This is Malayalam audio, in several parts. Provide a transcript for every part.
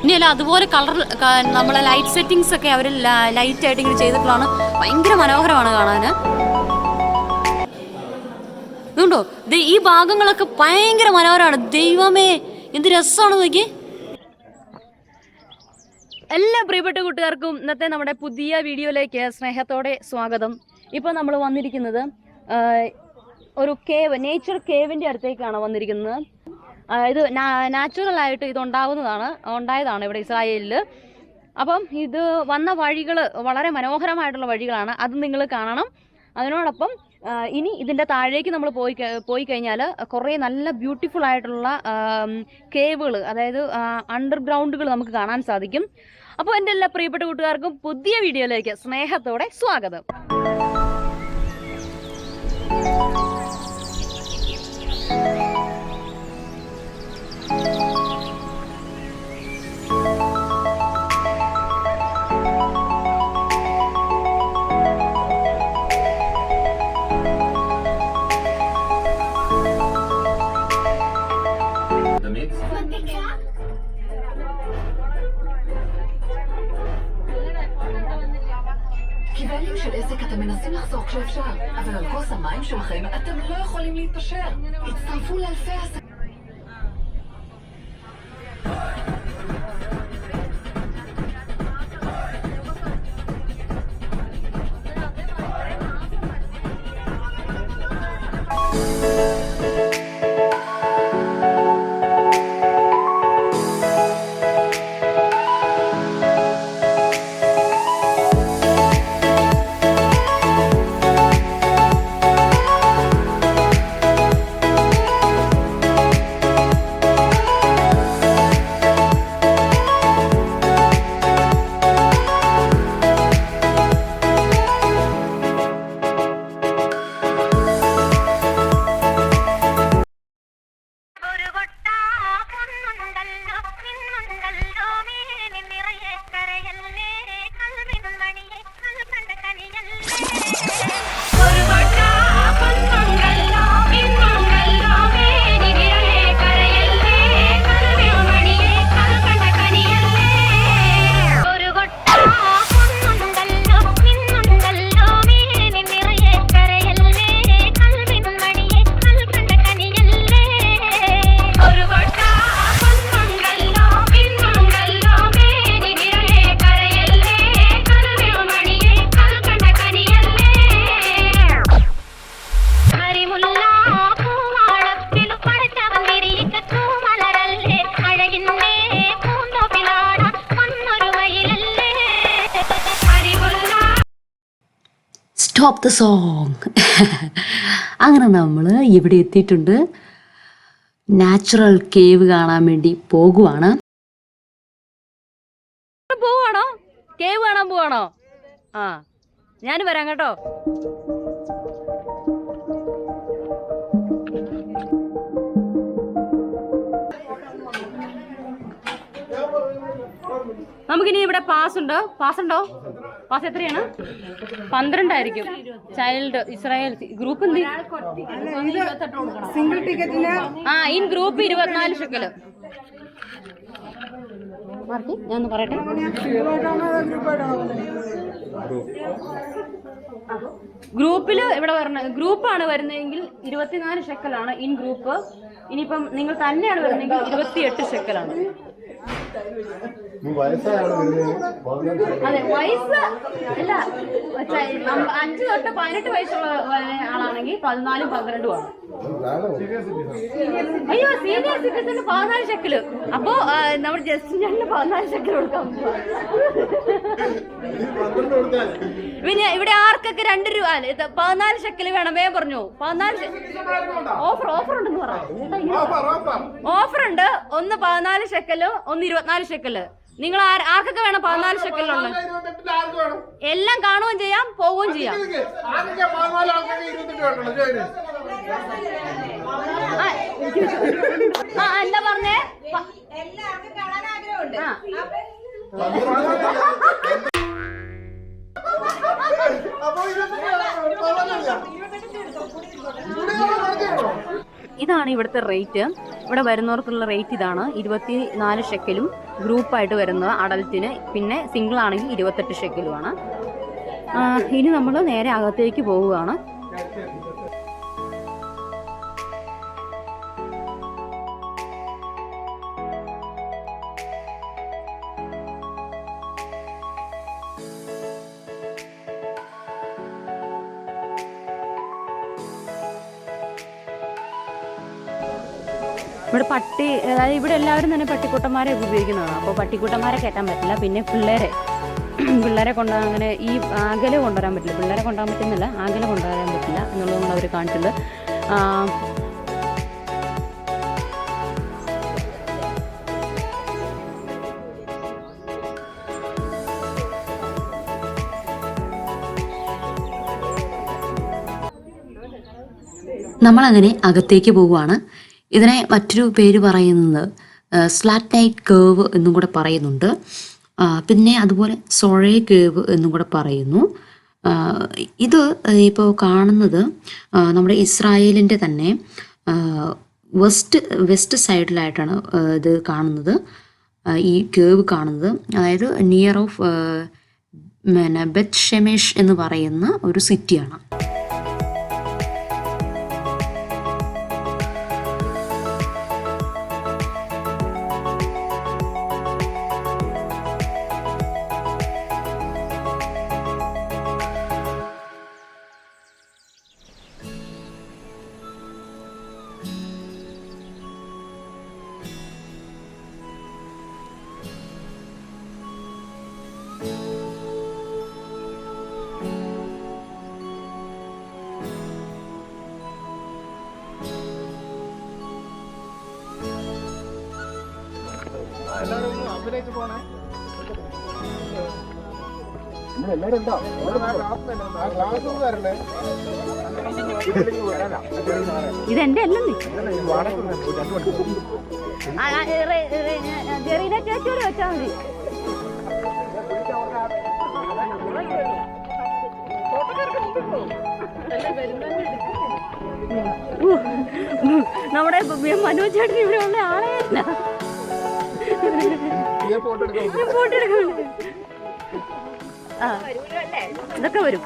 ഇനിയല്ല അതുപോലെ കളർ നമ്മളെ ലൈറ്റ് സെറ്റിങ്സ് ഒക്കെ അവർ ലൈറ്റ് ആയിട്ട് ഇങ്ങനെ ചെയ്തിട്ടുള്ളതാണ്. ഭയങ്കര മനോഹരമാണ് കാണാൻ. ഇതുണ്ടോ, ഈ ഭാഗങ്ങളൊക്കെ ഭയങ്കര മനോഹരമാണ്. ദൈവമേ എന്ത് രസമാണ് നോക്കി. എല്ലാ പ്രിയപ്പെട്ട കൂട്ടുകാർക്കും ഇന്നത്തെ നമ്മുടെ പുതിയ വീഡിയോയിലേക്ക് സ്നേഹത്തോടെ സ്വാഗതം. ഇപ്പോൾ നമ്മൾ വന്നിരിക്കുന്നത് ഒരു കേവ്, നേച്ചർ കേവിൻ്റെ അടുത്തേക്കാണ് വന്നിരിക്കുന്നത്. ഇത് നാച്ചുറലായിട്ട് ഇത് ഉണ്ടായതാണ് ഇവിടെ ഇസ്രായേലിൽ. അപ്പം ഇത് വന്ന വഴികൾ വളരെ മനോഹരമായിട്ടുള്ള വഴികളാണ്, അത് നിങ്ങൾ കാണണം. അതിനോടൊപ്പം ഇനി ഇതിൻ്റെ താഴേക്ക് നമ്മൾ പോയി കഴിഞ്ഞാൽ കുറേ നല്ല ബ്യൂട്ടിഫുൾ ആയിട്ടുള്ള കേവുകൾ, അതായത് അണ്ടർഗ്രൗണ്ടുകൾ നമുക്ക് കാണാൻ സാധിക്കും. അപ്പോൾ എൻ്റെ എല്ലാ പ്രിയപ്പെട്ട കൂട്ടുകാർക്കും പുതിയ വീഡിയോയിലേക്ക് സ്നേഹത്തോടെ സ്വാഗതം. כבעלים של עסק אתם מנסים לחסוך כשאפשר, אבל על כוס המים שלכם אתם לא יכולים להתפשר. הצטרפו לאלפי עסקים. Stop the song. അങ്ങനെ നമ്മൾ ഇവിടെ എത്തിയിട്ടുണ്ട്. നാച്ചുറൽ കേവ് കാണാൻ വേണ്ടി പോകുവാണ്. പോവാണോ? കേവ് കാണാൻ പോവാണോ? ആ, ഞാൻ വരാം കേട്ടോ. നമുക്കിനി ഇവിടെ പാസ് ഉണ്ടോ? പാസ് എത്രയാണ്? 12 ആയിരിക്കും. ചൈൽഡ് ഇസ്രായേൽ ഗ്രൂപ്പ് എന്ത്? സിംഗിൾ ടിക്കറ്റിന് ഇൻ ഗ്രൂപ്പ് 24 ഷെക്കൽ. ഞാൻ പറയട്ടെ, ഗ്രൂപ്പില് ഇവിടെ ഗ്രൂപ്പാണ് വരുന്നതെങ്കിൽ 24 ഷെക്കലാണ് ഇൻ ഗ്രൂപ്പ്. ഇനിയിപ്പം നിങ്ങൾ തന്നെയാണ് വരുന്നതെങ്കിൽ 28 ഷെക്കലാണ്. അതെ, വയസ്സ് അല്ല, 5 തൊട്ട് 18 വയസ്സുള്ള ആളാണെങ്കിൽ 14 12 ആണ്. അയ്യോ, സീനിയർ സിറ്റിസന് 14 ഷെക്കല്. അപ്പോ നമ്മുടെ ജസ്റ്റിന് 14 ഷെക്കൽ കൊടുക്കാം. പിന്നെ ഇവിടെ ആർക്കൊക്കെ 2 രൂപ 14 ഷെക്കല് വേണം? വേഗം പറഞ്ഞു. 14 ഓഫർ ഉണ്ടെന്ന് പറഞ്ഞു. ഓഫർ ഉണ്ട്. ഒന്ന് 14 ഷെക്കല്, ഒന്ന് 24 ഷെക്കല്. നിങ്ങൾ ആർക്കൊക്കെ വേണം? 14 ഷെക്കലുള്ള എല്ലാം കാണുകയും ചെയ്യാം, പോവുകയും ചെയ്യാം. എന്താ പറഞ്ഞേ? ഇതാണ് ഇവിടുത്തെ റേറ്റ്. ഇവിടെ വരുന്നവർക്കുള്ള റേറ്റ് ഇതാണ്. 24 ഷെക്കലും ഗ്രൂപ്പായിട്ട് വരുന്നത് അഡൽറ്റിന്, പിന്നെ സിംഗിൾ ആണെങ്കിൽ 28 ഷെക്കലുമാണ്. ഇനി നമ്മൾ നേരെ അകത്തേക്ക് പോവുകയാണ്. ഇവിടെ അതായത് ഇവിടെ എല്ലാവരും തന്നെ പട്ടിക്കുട്ടന്മാരെ ഉപയോഗിക്കുന്നതാണ്. അപ്പോൾ പട്ടിക്കുട്ടന്മാരെ കയറ്റാൻ പറ്റില്ല. പിന്നെ പിള്ളേരെ കൊണ്ടുപോകാൻ അങ്ങനെ ഈ ആകലെ കൊണ്ടുവരാൻ പറ്റില്ല. പിള്ളേരെ കൊണ്ടുപോകാൻ പറ്റുന്നില്ല, ആകലെ കൊണ്ടുവരാൻ പറ്റില്ല എന്നുള്ളതും അവർ കാണിച്ചിട്ടുണ്ട്. നമ്മളങ്ങനെ അകത്തേക്ക് പോവുകയാണ്. ഇതിനെ മറ്റൊരു പേര് പറയുന്നത് സ്ലാറ്റൈറ്റ് കേവ് എന്നും കൂടെ പറയുന്നുണ്ട്. പിന്നെ അതുപോലെ സൊഴേ കേവ് എന്നും കൂടെ പറയുന്നു. ഇത് ഇപ്പോൾ കാണുന്നത് നമ്മുടെ ഇസ്രായേലിൻ്റെ തന്നെ വെസ്റ്റ് സൈഡിലായിട്ടാണ് ഇത് കാണുന്നത്, ഈ കേവ് കാണുന്നത്. അതായത് നിയർ ഓഫ് ബെത്ത് ഷെമേഷ് എന്ന് പറയുന്ന ഒരു സിറ്റിയാണ്. ഇതെന്റെ അല്ലെന്ന് ജെറീനെ ചേച്ചിയോട് വെച്ചാൽ മതി. നമ്മുടെ മനോജ് ചേട്ടൻ ഇവിടെ ഉള്ള ആളെ അല്ല. ഇതൊക്കെ വരും.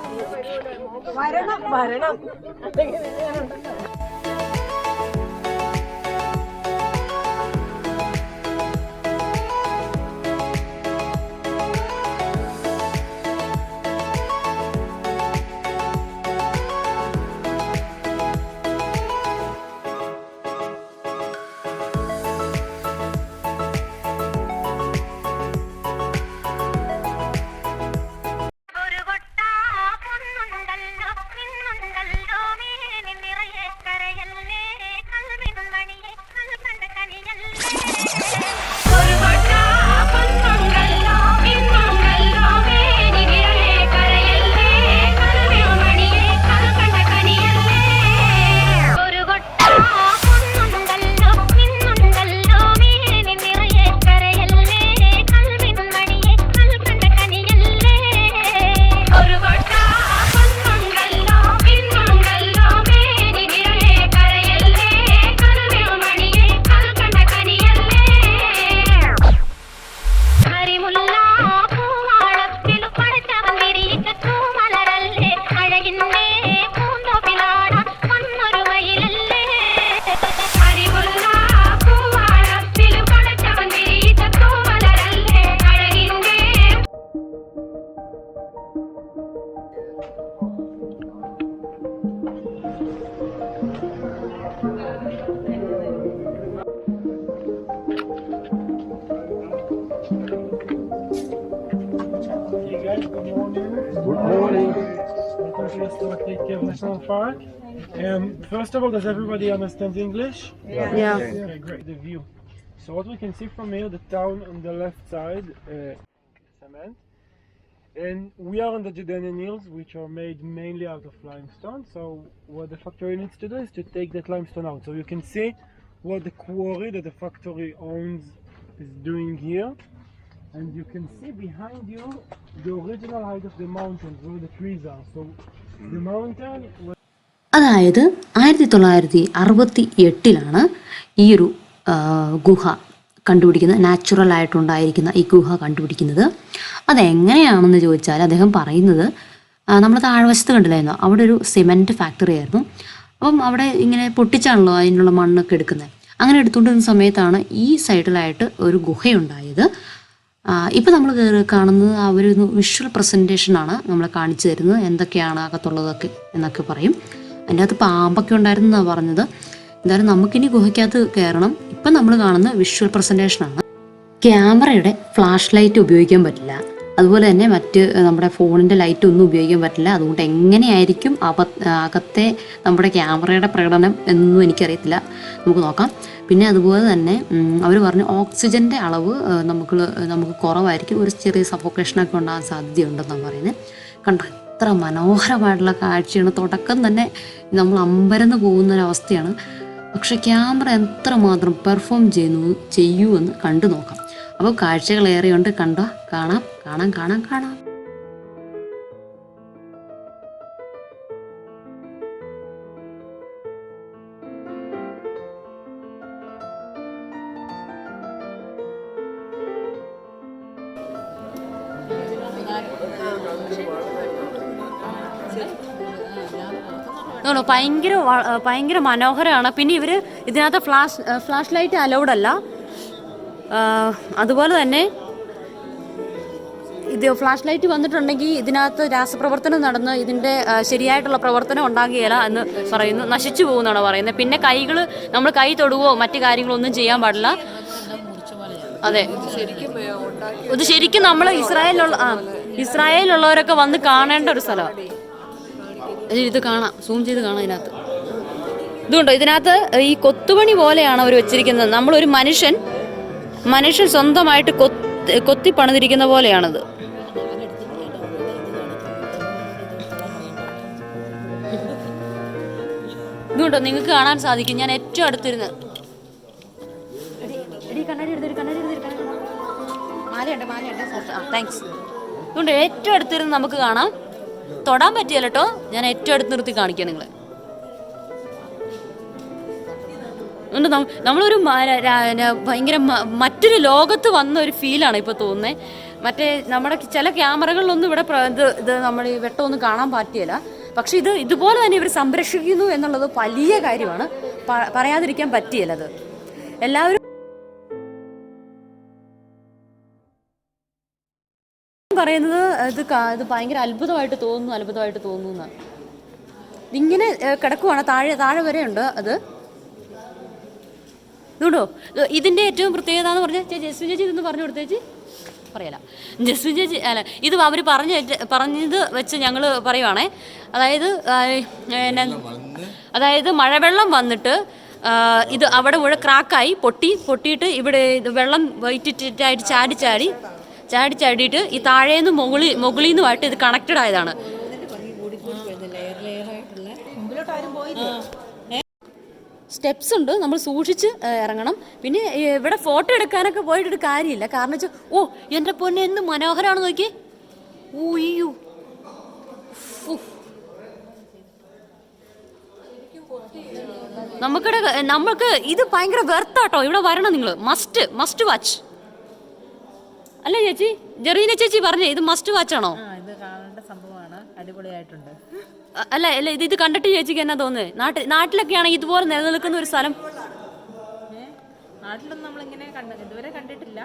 National Park. First of all, does everybody understand English? Yeah. Okay, great. The view. So what we can see from here, the town on the left side, cement, and we are on the Jordanian Hills, which are made mainly out of limestone. So what the factory needs to do is to take that limestone out. So you can see what the quarry that the factory owns is doing here, and you can see behind you the original height of the mountains where the trees are. So the mountain. അതായത് 1968 ഈ ഒരു ഗുഹ കണ്ടുപിടിക്കുന്നത്, നാച്ചുറലായിട്ടുണ്ടായിരിക്കുന്ന ഈ ഗുഹ കണ്ടുപിടിക്കുന്നത്. അതെങ്ങനെയാണെന്ന് ചോദിച്ചാൽ അദ്ദേഹം പറയുന്നത്, നമ്മൾ താഴ്വശത്ത് കണ്ടില്ലായിരുന്നോ, അവിടെ ഒരു സിമെൻറ്റ് ഫാക്ടറി ആയിരുന്നു. അപ്പം അവിടെ ഇങ്ങനെ പൊട്ടിച്ചാണല്ലോ അതിനുള്ള മണ്ണൊക്കെ എടുക്കുന്നത്. അങ്ങനെ എടുത്തുകൊണ്ടിരുന്ന സമയത്താണ് ഈ സൈഡിലായിട്ട് ഒരു ഗുഹയുണ്ടായത്. ഇപ്പം നമ്മൾ കാണുന്നത് ആ ഒരു വിഷ്വൽ പ്രസൻറ്റേഷനാണ് നമ്മളെ കാണിച്ചു തരുന്നത്, എന്തൊക്കെയാണ് അകത്തുള്ളതൊക്കെ എന്നൊക്കെ പറയും. അതിൻ്റെ അകത്ത് പാമ്പൊക്കെ ഉണ്ടായിരുന്നെന്നാണ് പറഞ്ഞത്. എന്തായാലും നമുക്കിനി ഗുഹയ്ക്കകത്ത് കയറണം. ഇപ്പം നമ്മൾ കാണുന്ന വിഷ്വൽ പ്രസൻറ്റേഷനാണ്. ക്യാമറയുടെ ഫ്ലാഷ് ലൈറ്റ് ഉപയോഗിക്കാൻ പറ്റില്ല, അതുപോലെ തന്നെ മറ്റ് നമ്മുടെ ഫോണിൻ്റെ ലൈറ്റ് ഒന്നും ഉപയോഗിക്കാൻ പറ്റില്ല. അതുകൊണ്ട് എങ്ങനെയായിരിക്കും അകത്തെ നമ്മുടെ ക്യാമറയുടെ പ്രകടനം എന്നൊന്നും എനിക്കറിയത്തില്ല, നമുക്ക് നോക്കാം. പിന്നെ അതുപോലെ തന്നെ അവർ പറഞ്ഞു ഓക്സിജൻ്റെ അളവ് നമുക്ക് കുറവായിരിക്കും, ഒരു ചെറിയ സഫോക്കേഷനൊക്കെ ഉണ്ടാകാൻ സാധ്യതയുണ്ടെന്നാണ് പറയുന്നത്. കണ്ടോ, എത്ര മനോഹരമായിട്ടുള്ള കാഴ്ചയാണ്. തുടക്കം തന്നെ നമ്മൾ അമ്പരന്ന് പോകുന്നൊരവസ്ഥയാണ്. പക്ഷെ ക്യാമറ എത്രമാത്രം പെർഫോം ചെയ്യുമെന്ന് കണ്ടു നോക്കാം. അപ്പോൾ കാഴ്ചകളേറെയുണ്ട്, കാണാം. ഭയങ്കര മനോഹരമാണ്. പിന്നെ ഇവർ ഇതിനകത്ത് ഫ്ലാഷ് ലൈറ്റ് അലൗഡ് അല്ല. അതുപോലെ തന്നെ ഇത് ഫ്ലാഷ് ലൈറ്റ് വന്നിട്ടുണ്ടെങ്കിൽ ഇതിനകത്ത് രാസപ്രവർത്തനം നടന്ന് ഇതിൻ്റെ ശരിയായിട്ടുള്ള പ്രവർത്തനം ഉണ്ടാകുകയില്ല എന്ന് പറയുന്നു, നശിച്ചു പോകുമെന്നാണ് പറയുന്നത്. പിന്നെ നമ്മൾ കൈ തൊടുവോ മറ്റു കാര്യങ്ങളോ ഒന്നും ചെയ്യാൻ പാടില്ല. അതെ, ഇത് ശരിക്കും നമ്മൾ ഇസ്രായേലിലുള്ളവരൊക്കെ വന്ന് കാണേണ്ട ഒരു സ്ഥലമാണ്. ഇത് കാണാം, സൂം ചെയ്ത് കാണാം. ഇതുകൊണ്ടോ, ഇതിനകത്ത് ഈ കൊത്തുപണി പോലെയാണ് അവർ വെച്ചിരിക്കുന്നത്. നമ്മളൊരു മനുഷ്യൻ സ്വന്തമായിട്ട് കൊത്തി പണിതിരിക്കുന്ന പോലെയാണത്. ഇതുകൊണ്ടോ, നിങ്ങൾക്ക് കാണാൻ സാധിക്കും. ഞാൻ ഏറ്റവും അടുത്തിരുന്ന് താങ്ക്സ്. ഇതുകൊണ്ട് ഏറ്റവും അടുത്തിരുന്ന് നമുക്ക് കാണാം. തൊടാൻ പറ്റിയല്ലോ കേട്ടോ, ഞാൻ ഏറ്റവും അടുത്ത് നിർത്തി കാണിക്കാം നിങ്ങളെ. നമ്മളൊരു ഭയങ്കര മറ്റൊരു ലോകത്ത് വന്ന ഒരു ഫീലാണ് ഇപ്പോൾ തോന്നുന്നത്. മറ്റേ നമ്മുടെ ചില ക്യാമറകളിലൊന്നും ഇവിടെ ഇത് നമ്മൾ ഈ വെട്ടമൊന്നും കാണാൻ പറ്റിയില്ല. പക്ഷെ ഇതുപോലെ തന്നെ ഇവർ സംരക്ഷിക്കുന്നു എന്നുള്ളത് വലിയ കാര്യമാണ്, പറയാതിരിക്കാൻ പറ്റിയല്ല. അത് എല്ലാവരും പറയുന്നത് ഇത് ഭയങ്കര അത്ഭുതമായിട്ട് തോന്നുന്നു എന്നാണ്. ഇതിങ്ങനെ കിടക്കുവാണ്, താഴെ വരെ ഉണ്ട്. ഇതുകൊണ്ടോ, ഇതിൻ്റെ ഏറ്റവും പ്രത്യേകത എന്ന് പറഞ്ഞാൽ ജസ്മിൻ ചേച്ചി ഇതൊന്ന് പറഞ്ഞു കൊടുത്തേച്ചി. പറയല ജസ്മിൻ ചേച്ചി അല്ല, ഇത് അവർ പറഞ്ഞത് വെച്ച് ഞങ്ങൾ പറയുവാണേ. അതായത് മഴവെള്ളം വന്നിട്ട് ഇത് അവിടെ മുഴുവൻ ക്രാക്കായി പൊട്ടിയിട്ട് ഇവിടെ വെള്ളം വൈറ്റിട്ടായിട്ട് ചാടിയിട്ട് ഈ താഴേന്ന് മുകളിൽ ഇത് കണക്റ്റഡ് ആയതാണ്. സ്റ്റെപ്സ് ഉണ്ട്, നമ്മൾ സൂക്ഷിച്ച് ഇറങ്ങണം. പിന്നെ ഇവിടെ ഫോട്ടോ എടുക്കാനൊക്കെ പോയിട്ടൊരു കാര്യമില്ല. കാരണം വെച്ചാൽ എൻ്റെ പൊന്നെ എന്ത് മനോഹരമാണെന്ന് നോക്കി. ഊയ്യോ, നമുക്ക് ഇത് ഭയങ്കര വെർത്താട്ടോ. ഇവിടെ വരണം നിങ്ങൾ, മസ്റ്റ് വാച്ച്. അല്ലേ ചേച്ചി? ജെറീന ചേച്ചി പറഞ്ഞേ ഇത് മസ്റ്റ് വാച്ചാണോ? ഇത് കാണേണ്ട സംഭവമാണ്, അടിപൊളിയായിട്ടുണ്ട്. അല്ല ഇത് കണ്ടിട്ട് ചേച്ചിക്ക് എന്നാ തോന്നുന്നത്? നാട്ടിലൊക്കെ ആണെങ്കിൽ ഇതുപോലെ നിലനിൽക്കുന്ന ഒരു സ്ഥലം നാട്ടിലൊന്നും നമ്മളിങ്ങനെ ഇതുവരെ കണ്ടിട്ടില്ല.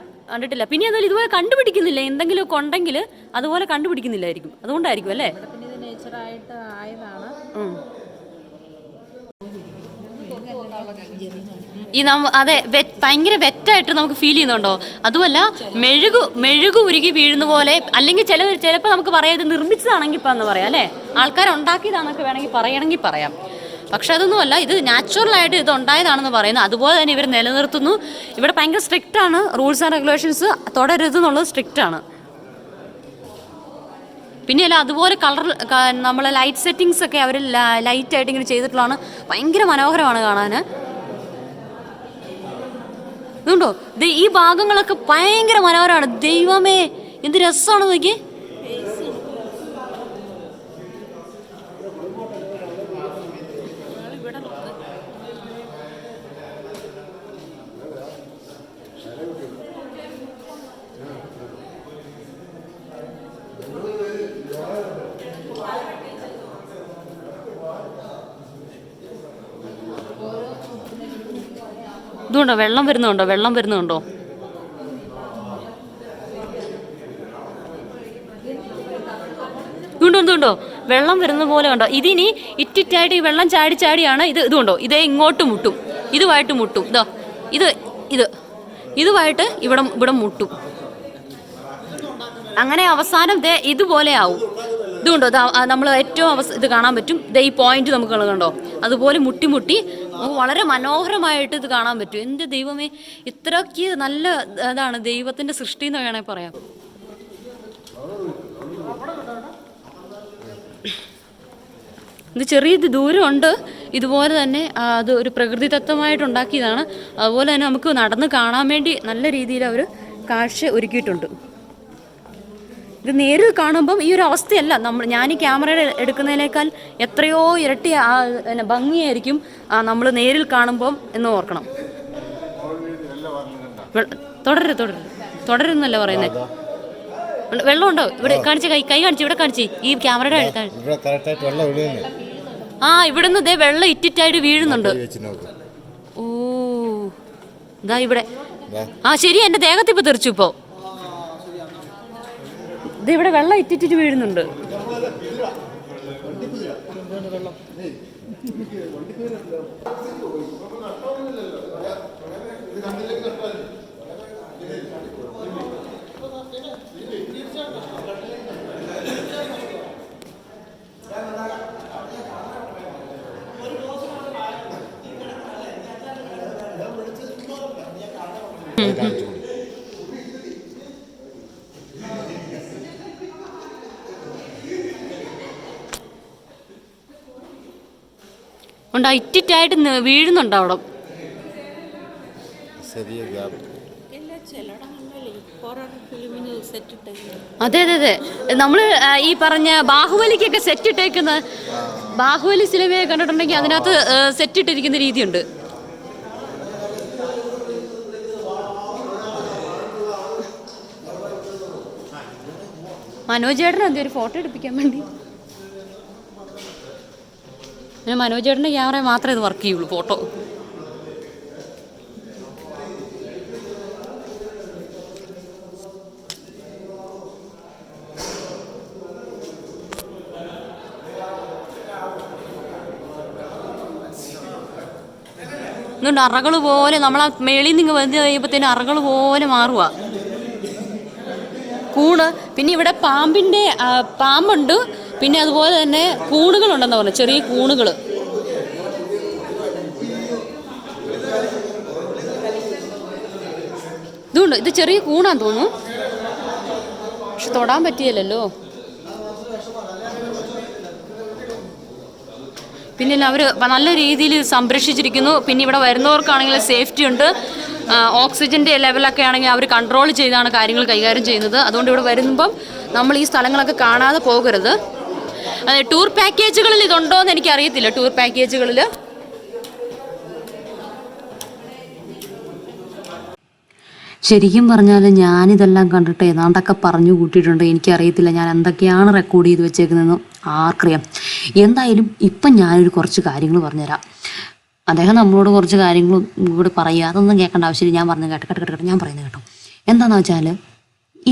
പിന്നെ എന്തായാലും ഇതുപോലെ കണ്ടുപിടിക്കുന്നില്ല. എന്തെങ്കിലും ഒക്കെ ഉണ്ടെങ്കിൽ അതുപോലെ കണ്ടുപിടിക്കുന്നില്ലായിരിക്കും, അതുകൊണ്ടായിരിക്കും അല്ലേ? പിന്നെ ഇത് നേച്ചറായിട്ട് ആയതാണ്. അതെ, ഭയങ്കര വെറ്റായിട്ട് നമുക്ക് ഫീൽ ചെയ്യുന്നുണ്ടോ? അതുമല്ല മെഴുകു ഉരുകി വീഴുന്ന പോലെ. അല്ലെങ്കിൽ ചിലപ്പോൾ നമുക്ക് പറയാം ഇത് നിർമ്മിച്ചതാണെങ്കിൽ ഇപ്പം എന്ന് പറയാം അല്ലേ, ആൾക്കാരുണ്ടാക്കിയതാണെന്നൊക്കെ പറയണമെങ്കിൽ പറയാം. പക്ഷെ അതൊന്നുമല്ല, ഇത് നാച്ചുറലായിട്ട് ഇത് ഉണ്ടായതാണെന്ന് പറയുന്നത്. അതുപോലെ തന്നെ ഇവർ നിലനിർത്തുന്നു. ഇവിടെ ഭയങ്കര സ്ട്രിക്റ്റ് ആണ്, റൂൾസ് ആൻഡ് റെഗുലേഷൻസ് തുടരരുത് എന്നുള്ളത് സ്ട്രിക്റ്റ് ആണ്. പിന്നെ അല്ല, അതുപോലെ നമ്മളെ ലൈറ്റ് സെറ്റിങ്സ് ഒക്കെ അവർ ലൈറ്റായിട്ട് ഇങ്ങനെ ചെയ്തിട്ടുള്ളതാണ്. ഭയങ്കര മനോഹരമാണ് കാണാൻ. ഇതുണ്ടോ, ഈ ഭാഗങ്ങളൊക്കെ ഭയങ്കര മനോഹരമാണ്. ദൈവമേ എന്ത് രസമാണ് നോക്കി. ഇതുകൊണ്ടോ വെള്ളം വരുന്നുണ്ടോ? വെള്ളം വരുന്നുണ്ടോ? ഇതുകൊണ്ടോ വെള്ളം വരുന്ന പോലെ കണ്ടോ? ഇതിനി ഇറ്റിറ്റായിട്ട് ഈ വെള്ളം ചാടി ചാടിയാണ് ഇതുകൊണ്ടോ ഇതേ ഇങ്ങോട്ട് മുട്ടും, ഇതുമായിട്ട് മുട്ടും. ഇതോ ഇതുമായിട്ട് ഇവിടെ മുട്ടും. അങ്ങനെ അവസാനം ഇതുപോലെ ആവും. ഇതുകൊണ്ടോ നമ്മൾ ഏറ്റവും ഇത് കാണാൻ പറ്റും. ഈ പോയിന്റ് നമുക്ക് കണ്ടോ? അതുപോലെ മുട്ടി മുട്ടി വളരെ മനോഹരമായിട്ട് ഇത് കാണാൻ പറ്റും. എൻ്റെ ദൈവമേ, ഇത്രയ്ക്ക് നല്ല ഇതാണ് ദൈവത്തിൻ്റെ സൃഷ്ടി എന്ന് വേണമെങ്കിൽ പറയാം. ഇത് ചെറിയ ദൂരമുണ്ട്. ഇതുപോലെ തന്നെ അത് ഒരു പ്രകൃതിദത്തമായിട്ടുണ്ടാക്കിയതാണ്. അതുപോലെ തന്നെ നമുക്ക് നടന്ന് കാണാൻ വേണ്ടി നല്ല രീതിയിൽ അവർ കാഴ്ച ഒരുക്കിയിട്ടുണ്ട്. ഇത് നേരിൽ കാണുമ്പം ഈ ഒരു അവസ്ഥയല്ല ഞാൻ ഈ ക്യാമറയുടെ എടുക്കുന്നതിനേക്കാൾ എത്രയോ ഇരട്ടി ഭംഗിയായിരിക്കും നമ്മൾ നേരിൽ കാണുമ്പം എന്ന് ഓർക്കണം. തുടരുന്നല്ല പറയുന്നത്. വെള്ളമുണ്ടോ? ഇവിടെ കാണിച്ച് കൈ കാണിച്ച്, ഇവിടെ കാണിച്ച് ഈ ക്യാമറയുടെ ഇവിടുന്ന് വെള്ളം ഇറ്റിറ്റായിട്ട് വീഴുന്നുണ്ട്. ഓ ഇതാ ഇവിടെ. ശരി, എൻ്റെ ദേഹത്ത് ഇപ്പൊ തെറിച്ചു. ഇപ്പോ ഇവിടെ വെള്ളം ഇറ്റിറ്റിട്ട് വീഴുന്നുണ്ട്. ഇറ്റിറ്റായിട്ട് വീഴുന്നുണ്ട് അവിടെ. അതെ നമ്മൾ ഈ പറഞ്ഞ ബാഹുബലിക്കൊക്കെ സെറ്റ് ഇട്ടേക്കുന്ന, ബാഹുബലി സിനിമയെ കണ്ടിട്ടുണ്ടെങ്കിൽ അതിനകത്ത് സെറ്റ് ഇട്ടിരിക്കുന്ന രീതിയുണ്ട്. മനോജേട്ടൻ എന്തൊരു ഫോട്ടോ എടുപ്പിക്കാൻ വേണ്ടി, മനോജേട്ടൻ്റെ ക്യാമറ മാത്രമേ ഇത് വർക്ക് ചെയ്യുള്ളൂ ഫോട്ടോ. ഇതുകൊണ്ട് അറകൾ പോലെ നമ്മൾ മേളിൽ നിന്ന് വന്ന് കഴിയുമ്പോഴത്തേനും അറകൾ പോലെ മാറുക കൂണ്. പിന്നെ ഇവിടെ പാമ്പുണ്ട്. പിന്നെ അതുപോലെ തന്നെ കൂണുകളുണ്ടെന്ന് പറഞ്ഞു, ചെറിയ കൂണുകൾ. ഇതുണ്ട്, ഇത് ചെറിയ കൂണാന്ന് തോന്നുന്നു, പക്ഷെ തൊടാൻ പറ്റിയല്ലോ. പിന്നെ അവർ നല്ല രീതിയിൽ സംരക്ഷിച്ചിരിക്കുന്നു. പിന്നെ ഇവിടെ വരുന്നവർക്കാണെങ്കിൽ സേഫ്റ്റി ഉണ്ട്. ഓക്സിജൻ്റെ ലെവലൊക്കെ ആണെങ്കിൽ അവർ കൺട്രോൾ ചെയ്താണ് കാര്യങ്ങൾ കൈകാര്യം ചെയ്യുന്നത്. അതുകൊണ്ട് ഇവിടെ വരുമ്പം നമ്മൾ ഈ സ്ഥലങ്ങളൊക്കെ കാണാതെ പോകരുത്. അതെ, ടൂർ പാക്കേജുകളിൽ ഇതുണ്ടോ എന്ന് എനിക്കറിയത്തില്ല. ടൂർ പാക്കേജുകളിൽ ശരിക്കും പറഞ്ഞാൽ ഞാനിതെല്ലാം കണ്ടിട്ട് ഏതാണ്ടൊക്കെ പറഞ്ഞു കൂട്ടിയിട്ടുണ്ട്. എനിക്കറിയത്തില്ല ഞാൻ എന്തൊക്കെയാണ് റെക്കോർഡ് ചെയ്ത് വെച്ചേക്കുന്നതെന്ന് ആർക്കറിയാം. എന്തായാലും ഇപ്പം ഞാനൊരു കുറച്ച് കാര്യങ്ങൾ പറഞ്ഞുതരാം. അദ്ദേഹം നമ്മളോട് കുറച്ച് കാര്യങ്ങളും കൂടി പറയുക, അതൊന്നും കേൾക്കേണ്ട ആവശ്യമില്ല. ഞാൻ പറഞ്ഞു കേട്ടോ ഞാൻ പറയുന്നത് കേട്ടോ. എന്താണെന്ന് വെച്ചാൽ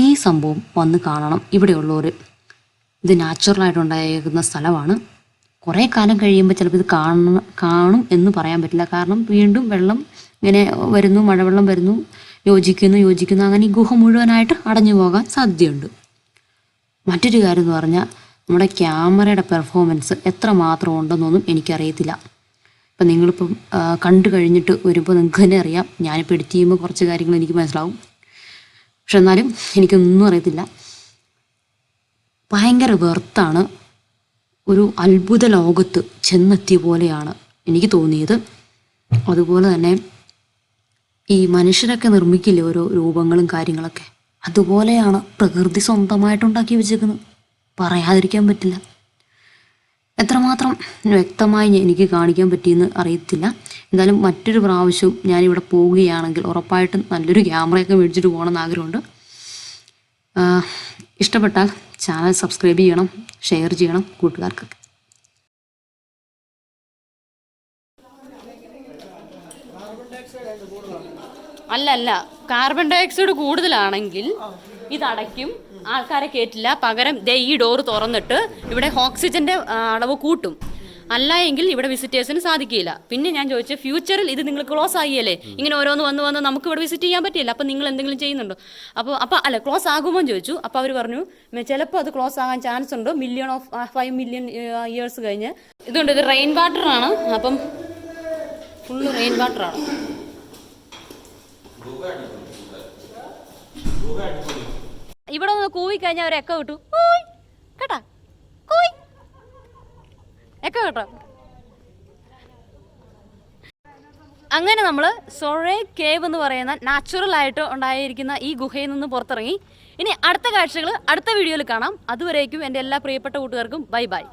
ഈ സംഭവം വന്ന് കാണണം. ഇവിടെയുള്ളവർ, ഇത് നാച്ചുറലായിട്ടുണ്ടായിരിക്കുന്ന സ്ഥലമാണ്. കുറേ കാലം കഴിയുമ്പോൾ ചിലപ്പോൾ ഇത് കാണും എന്ന് പറയാൻ പറ്റില്ല. കാരണം വീണ്ടും വെള്ളം ഇങ്ങനെ വരുന്നു, മഴവെള്ളം വരുന്നു, യോജിക്കുന്നു, അങ്ങനെ ഈ ഗുഹ മുഴുവനായിട്ട് അടഞ്ഞു പോകാൻ സാധ്യതയുണ്ട്. മറ്റൊരു കാര്യം എന്ന് പറഞ്ഞാൽ നമ്മുടെ ക്യാമറയുടെ പെർഫോമൻസ് എത്രമാത്രം ഉണ്ടെന്നൊന്നും എനിക്കറിയത്തില്ല. ഇപ്പം നിങ്ങളിപ്പം കണ്ടു കഴിഞ്ഞിട്ട് വരുമ്പോൾ നിങ്ങൾക്ക് തന്നെ അറിയാം. ഞാനിപ്പോൾ എഡിറ്റ് ചെയ്യുമ്പോൾ കുറച്ച് കാര്യങ്ങൾ എനിക്ക് മനസ്സിലാവും. പക്ഷെ എന്നാലും എനിക്കൊന്നും അറിയത്തില്ല. ഭയങ്കര വെർത്താണ്. ഒരു അത്ഭുത ലോകത്ത് ചെന്നെത്തിയ പോലെയാണ് എനിക്ക് തോന്നിയത്. അതുപോലെ തന്നെ ഈ മനുഷ്യരൊക്കെ നിർമ്മിക്കില്ലേ ഓരോ രൂപങ്ങളും കാര്യങ്ങളൊക്കെ, അതുപോലെയാണ് പ്രകൃതി സ്വന്തമായിട്ടുണ്ടാക്കി വെച്ചേക്കുന്നത്. പറയാതിരിക്കാൻ പറ്റില്ല. എത്രമാത്രം വ്യക്തമായി എനിക്ക് കാണിക്കാൻ പറ്റിയെന്ന് അറിയത്തില്ല. എന്തായാലും മറ്റൊരു പ്രാവശ്യവും ഞാനിവിടെ പോവുകയാണെങ്കിൽ ഉറപ്പായിട്ടും നല്ലൊരു ക്യാമറയൊക്കെ മേടിച്ചിട്ട് പോകണമെന്ന് ആഗ്രഹമുണ്ട്. ഇഷ്ടപ്പെട്ടാൽ ചാനൽ സബ്സ്ക്രൈബ് ചെയ്യണം, ഷെയർ ചെയ്യണം കൂട്ടുകാർക്കൊക്കെ. അല്ല കാർബൺ ഡൈ ഓക്സൈഡ് കൂടുതലാണെങ്കിൽ ഇതടയ്ക്കും, ആൾക്കാരെ കയറ്റില്ല. പകരം ഈ ഡോറ് തുറന്നിട്ട് ഇവിടെ ഓക്സിജന്റെ അളവ് കൂട്ടും. അല്ല എങ്കിൽ ഇവിടെ വിസിറ്റേഴ്സിന് സാധിക്കില്ല. പിന്നെ ഞാൻ ചോദിച്ചു, ഫ്യൂച്ചറിൽ ഇത് നിങ്ങൾ ക്ലോസ് ആകിയല്ലേ, ഇങ്ങനെ ഓരോന്ന് വന്ന് നമുക്ക് ഇവിടെ വിസിറ്റ് ചെയ്യാൻ പറ്റില്ല, അപ്പം നിങ്ങൾ എന്തെങ്കിലും ചെയ്യുന്നുണ്ടോ? അപ്പോൾ അല്ല ക്ലോസ് ആകുമോ എന്ന് ചോദിച്ചു. അപ്പോൾ അവർ പറഞ്ഞു ചിലപ്പോൾ അത് ക്ലോസ് ആകാൻ ചാൻസ് ഉണ്ട്, 5 മില്യൺ ഇയേഴ്സ് കഴിഞ്ഞ്. ഇതുകൊണ്ട് ഇത് റെയിൻ വാട്ടറാണ്, അപ്പം ഫുള്ള് റെയിൻ വാട്ടറാണ്. ഇവിടെ ഒന്ന് കൂവി കഴിഞ്ഞാൽ അവർ എക്ക കിട്ടു കേട്ടാ, കൂവി എക്ക കേട്ടോ. അങ്ങനെ നമ്മൾ സൊറേ കേവ് എന്ന് പറയുന്ന നാച്ചുറൽ ആയിട്ട് ഉണ്ടായിരിക്കുന്ന ഈ ഗുഹയിൽ നിന്ന് പുറത്തിറങ്ങി. ഇനി അടുത്ത കാഴ്ചകൾ അടുത്ത വീഡിയോയിൽ കാണാം. അതുവരേക്കും എൻ്റെ എല്ലാ പ്രിയപ്പെട്ട കൂട്ടുകാർക്കും ബൈ ബൈ.